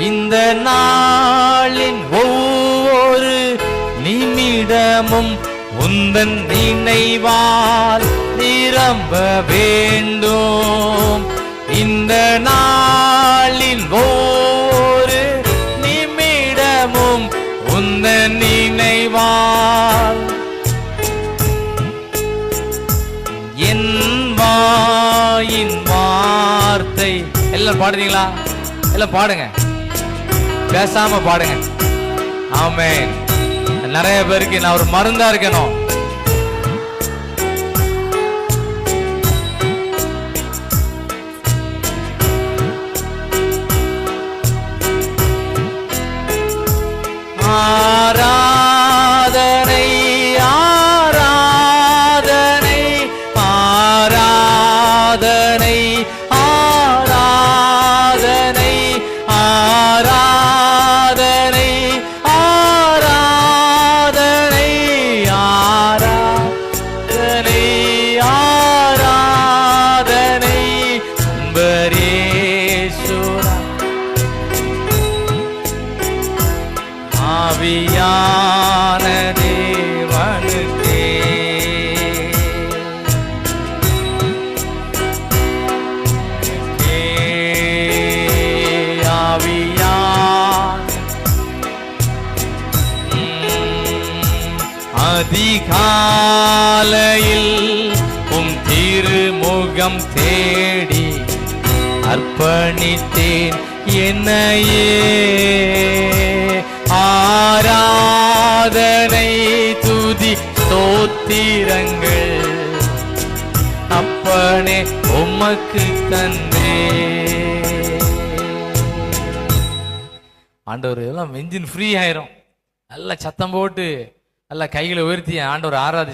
இந்த நாளின் ஒவ்வொரு நிமிடமும் உந்தன் நினைவால் நிரம்ப வேண்டும். இந்த நாளின் ஒவ்வொரு நிமிடமும் உந்தன் நினைவால் என் வாயின் வார்த்தை. எல்லாம் பாடுறீங்களா? எல்லாம் பாடுங்க, பேசாம பாடுங்க. ஆமென். நிறைய பேருக்கு நான் ஒரு மருந்தா இருக்கணும். ஆராதனை ஆராதனை ஆராதனை ஆராதனை ஆராதனை ஆராதனை ஆராதனை ஆராதனை அன்பரேசுரா ஆவியான தேவனுக்கே. அதிகாலையில் திருமுகம் தேடி அர்ப்பணித்தேன் என்னையே. ஆராதனை துதி ஸ்தோத்திரங்கள் அப்பனே உமக்கு தந்தே. ஆண்டவர் எல்லாம் என்ஜின் ஃப்ரீ ஆயிரும். நல்லா சத்தம் போட்டு நல்லா கைகளை உயர்த்தி ஆண்டவர் ஆராதி